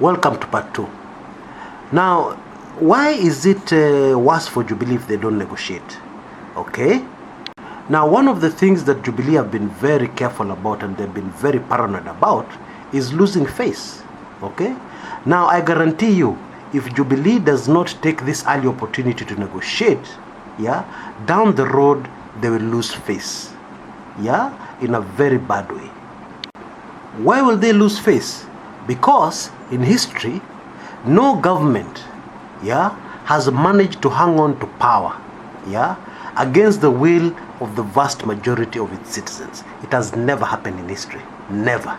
Welcome to part 2. Now, why is it worse for Jubilee if they don't negotiate? Okay? Now, one of the things that Jubilee have been very careful about and they've been very paranoid about is losing face. Okay? Now, I guarantee you, if Jubilee does not take this early opportunity to negotiate, down the road, they will lose face. In a very bad way. Why will they lose face? Because in history, no government has managed to hang on to power against the will of the vast majority of its citizens. It has never happened in history. Never.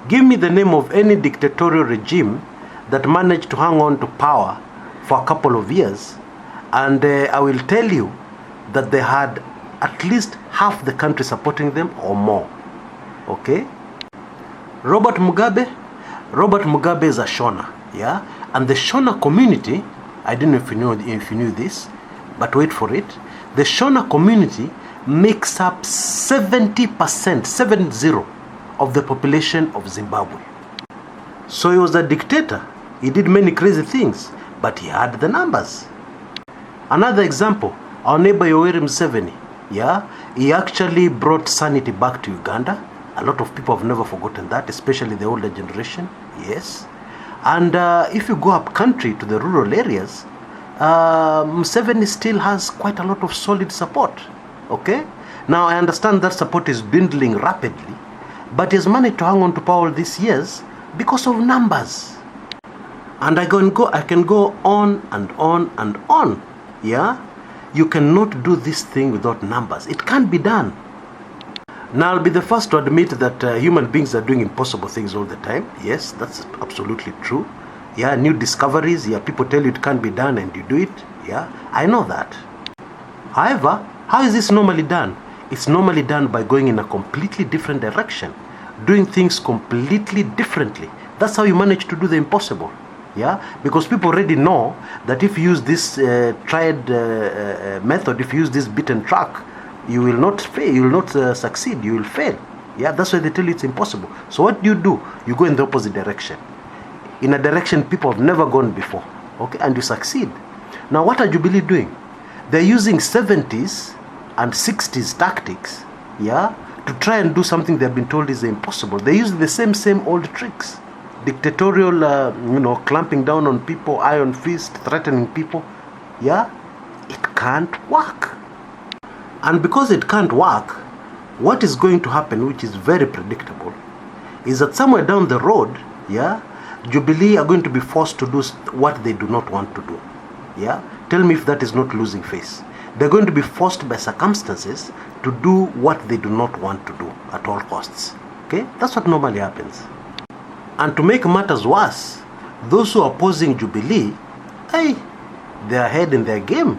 Give me the name of any dictatorial regime that managed to hang on to power for a couple of years, and I will tell you that they had at least half the country supporting them or more. Okay? Robert Mugabe is a Shona, and the Shona community, I don't know if you knew this, but wait for it. The Shona community makes up 70%, 70, of the population of Zimbabwe. So he was a dictator. He did many crazy things, but he had the numbers. Another example, our neighbor Yoweri Museveni, he actually brought sanity back to Uganda. A lot of people have never forgotten that, especially the older generation. Yes. And if you go up country to the rural areas, Museveni still has quite a lot of solid support. Okay? Now, I understand that support is dwindling rapidly, but he has managed to hang on to power these years because of numbers. And I can go on and on and on. You cannot do this thing without numbers. It can't be done. Now, I'll be the first to admit that human beings are doing impossible things all the time. Yes, that's absolutely true. New discoveries. People tell you it can't be done and you do it. I know that. However, how is this normally done? It's normally done by going in a completely different direction, doing things completely differently. That's how you manage to do the impossible. Because people already know that if you use this tried method, if you use this beaten track, you will not fail, you will not succeed, you will fail. That's why they tell you it's impossible. So what do? You go in the opposite direction. In a direction people have never gone before. Okay, and you succeed. Now what are Jubilee doing? They're using 70s and 60s tactics, to try and do something they've been told is impossible. They use the same old tricks. Dictatorial, clamping down on people, iron fist, threatening people. It can't work. And because it can't work, what is going to happen, which is very predictable, is that somewhere down the road, Jubilee are going to be forced to do what they do not want to do. Tell me if that is not losing face. They're going to be forced by circumstances to do what they do not want to do at all costs. Okay? That's what normally happens. And to make matters worse, those who are opposing Jubilee, they are ahead in their game.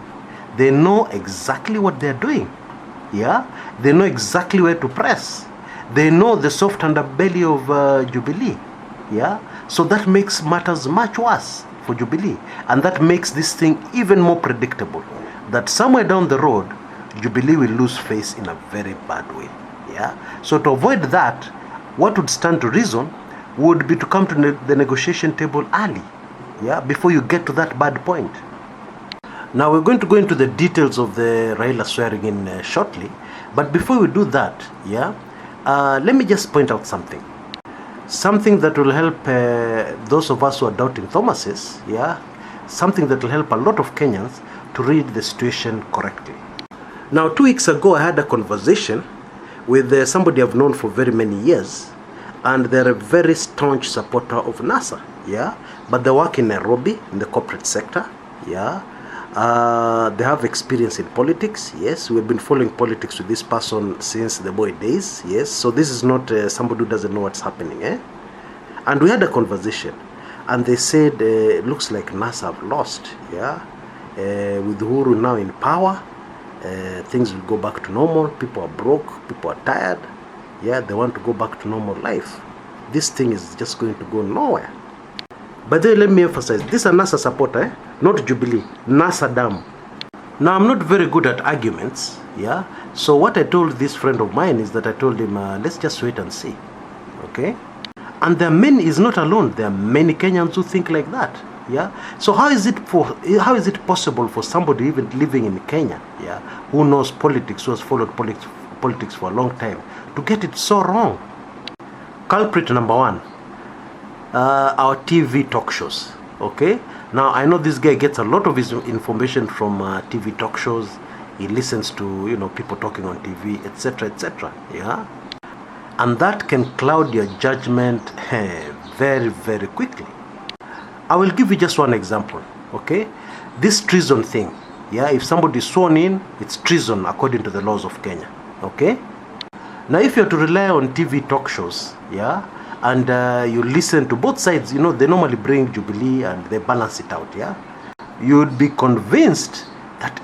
They know exactly what they're doing. They know exactly where to press. They know the soft underbelly of Jubilee. So that makes matters much worse for Jubilee. And that makes this thing even more predictable. That somewhere down the road, Jubilee will lose face in a very bad way. So to avoid that, what would stand to reason would be to come to the negotiation table early. Before you get to that bad point. Now we're going to go into the details of the Raila swearing in shortly, but before we do that, let me just point out something that will help those of us who are doubting Thomases, something that will help a lot of Kenyans to read the situation correctly. Now 2 weeks ago I had a conversation with somebody I've known for very many years, and they're a very staunch supporter of NASA, but they work in Nairobi in the corporate sector, they have experience in politics. Yes, we've been following politics with this person since the boy days. Yes, so this is not somebody who doesn't know what's happening. And we had a conversation, and they said, looks like NASA have lost. With Uhuru now in power, things will go back to normal. People are broke, people are tired. They want to go back to normal life. This thing is just going to go nowhere. But then let me emphasize, this is a NASA supporter, not Jubilee, NASA damn. Now I'm not very good at arguments, so what I told this friend of mine is that I told him, let's just wait and see, okay? And there are many, is not alone, there are many Kenyans who think like that. Yeah. So how is it possible for somebody even living in Kenya, yeah, who knows politics, who has followed politics for a long time, to get it so wrong? Culprit number one, our TV talk shows. Okay. Now I know this guy gets a lot of his information from TV talk shows. He listens to people talking on TV, etc., etc. Yeah. And that can cloud your judgment very, very quickly. I will give you just one example, okay? This treason thing, yeah, if somebody is sworn in, it's treason according to the laws of Kenya, okay? Now, if you have to rely on TV talk shows, yeah, and you listen to both sides, they normally bring Jubilee and they balance it out, yeah? You would be convinced that,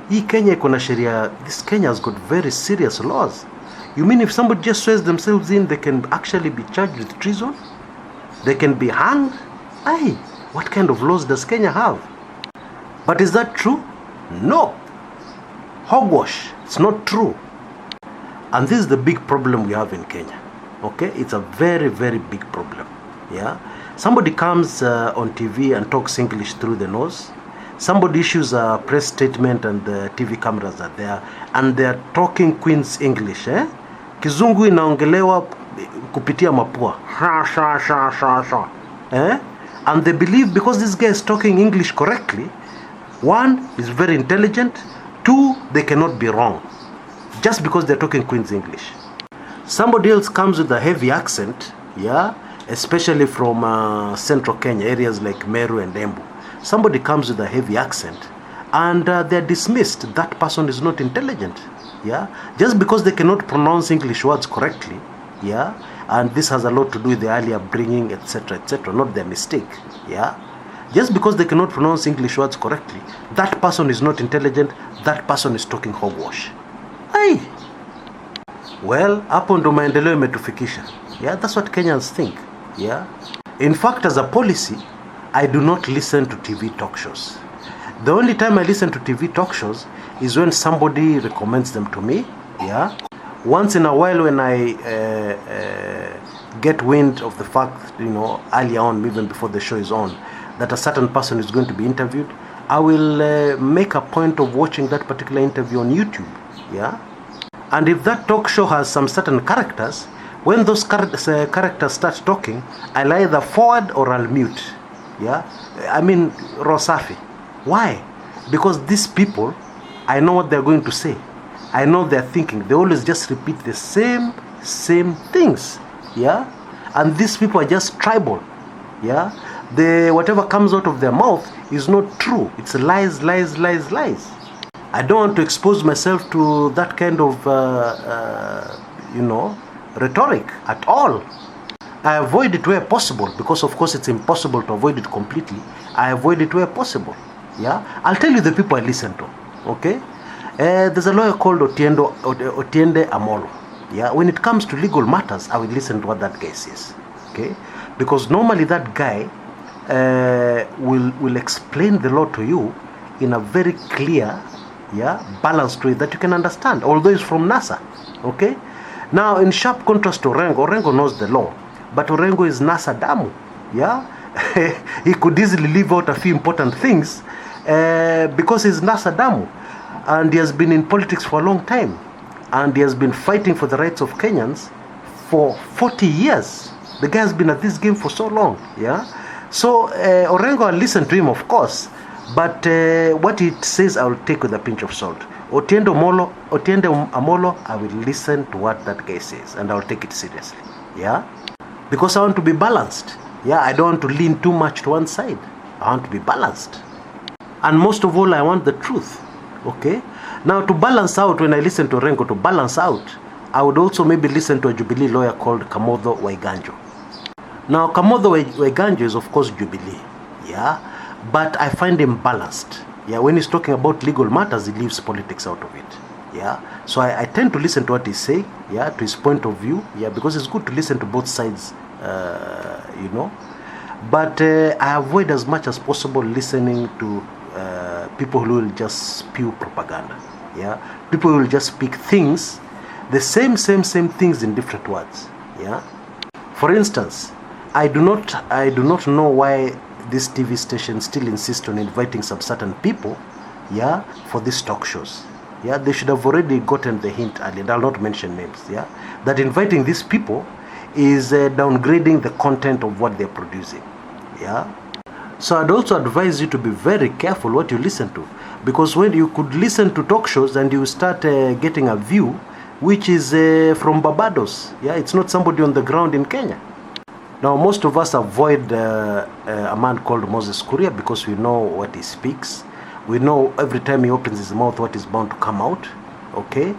hii Kenya iko na sheria, this Kenya has got very serious laws. You mean if somebody just swears themselves in, they can actually be charged with treason? They can be hanged? Aye, what kind of laws does Kenya have? But is that true? No. Hogwash. It's not true. And this is the big problem we have in Kenya. Okay? It's a very, very big problem. Yeah? Somebody comes on TV and talks English through the nose. Somebody issues a press statement and the TV cameras are there and they're talking Queen's English. Kizungu inaongelewa kupitia mapua. And they believe because this guy is talking English correctly, one, is very intelligent, two, they cannot be wrong, just because they're talking Queen's English. Somebody else comes with a heavy accent, yeah, especially from central Kenya, areas like Meru and Embu. Somebody comes with a heavy accent, and they're dismissed. That person is not intelligent, yeah, just because they cannot pronounce English words correctly, yeah. And this has a lot to do with the early upbringing, etc., etc., not their mistake, yeah? Just because they cannot pronounce English words correctly, that person is not intelligent, that person is talking hogwash. Hey! Well, hapo ndo maendeleo imetufikisha. Yeah, that's what Kenyans think, yeah? In fact, as a policy, I do not listen to TV talk shows. The only time I listen to TV talk shows is when somebody recommends them to me, yeah? Once in a while when I get wind of the fact, earlier on, even before the show is on, that a certain person is going to be interviewed, I will make a point of watching that particular interview on YouTube, yeah? And if that talk show has some certain characters, when those characters start talking, I'll either forward or I'll mute, yeah? I mean, Rosafi. Why? Because these people, I know what they're going to say. I know they're thinking. They always just repeat the same things, yeah? And these people are just tribal, yeah? Whatever comes out of their mouth is not true. It's lies, lies, lies, lies. I don't want to expose myself to that kind of, rhetoric at all. I avoid it where possible, because of course it's impossible to avoid it completely. I avoid it where possible, yeah? I'll tell you the people I listen to, okay? There's a lawyer called Otiende Amolo. Yeah, when it comes to legal matters, I will listen to what that guy says. Okay, because normally that guy will explain the law to you in a very clear, yeah, balanced way that you can understand. Although he's from NASA. Okay, now in sharp contrast to Orengo knows the law, but Orengo is NASA damu. Yeah, he could easily leave out a few important things because he's NASA damu. And he has been in politics for a long time. And he has been fighting for the rights of Kenyans for 40 years. The guy has been at this game for so long, yeah? So, Orengo, I'll listen to him, of course. But what he says, I will take with a pinch of salt. Otiende Amolo, I will listen to what that guy says. And I will take it seriously, yeah? Because I want to be balanced. Yeah, I don't want to lean too much to one side. I want to be balanced. And most of all, I want the truth. Okay, now to balance out, when I listen to Orengo, to balance out, I would also maybe listen to a Jubilee lawyer called Kamotho Waiganjo. Now, Kamotho Waiganjo is of course Jubilee, yeah, but I find him balanced. Yeah, when he's talking about legal matters, he leaves politics out of it. Yeah, so I tend to listen to what he's saying, yeah, to his point of view, yeah, because it's good to listen to both sides, But I avoid as much as possible listening to people who will just spew propaganda, yeah, people who will just speak things, the same things in different words, yeah. For instance, I do not know why this TV station still insists on inviting some certain people, yeah, for these talk shows. Yeah, they should have already gotten the hint earlier. I'll not mention names. Yeah, that inviting these people is downgrading the content of what they're producing. Yeah, so I'd also advise you to be very careful what you listen to, because when you could listen to talk shows and you start getting a view which is from Barbados. Yeah, it's not somebody on the ground in Kenya. Now, most of us avoid a man called Moses Kuria because we know what he speaks. We know every time he opens his mouth what is bound to come out. Okay?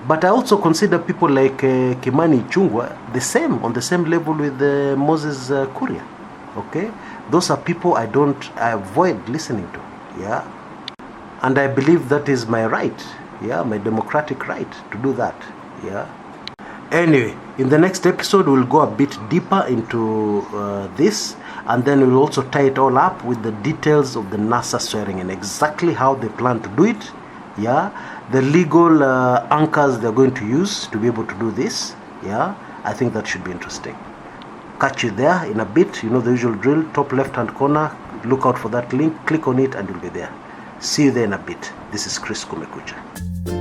But I also consider people like Kimani Ichung'wah on the same level with Moses Kuria. Okay? Those are people I avoid listening to. Yeah? And I believe that is my right. Yeah? My democratic right to do that. Yeah? Anyway, in the next episode, we'll go a bit deeper into this, and then we'll also tie it all up with the details of the NASA swearing and exactly how they plan to do it. Yeah, the legal anchors they're going to use to be able to do this. Yeah, I think that should be interesting. Catch you there in a bit. You know the usual drill, top left-hand corner. Look out for that link, click on it, and you'll be there. See you there in a bit. This is Kshs Kumekucha.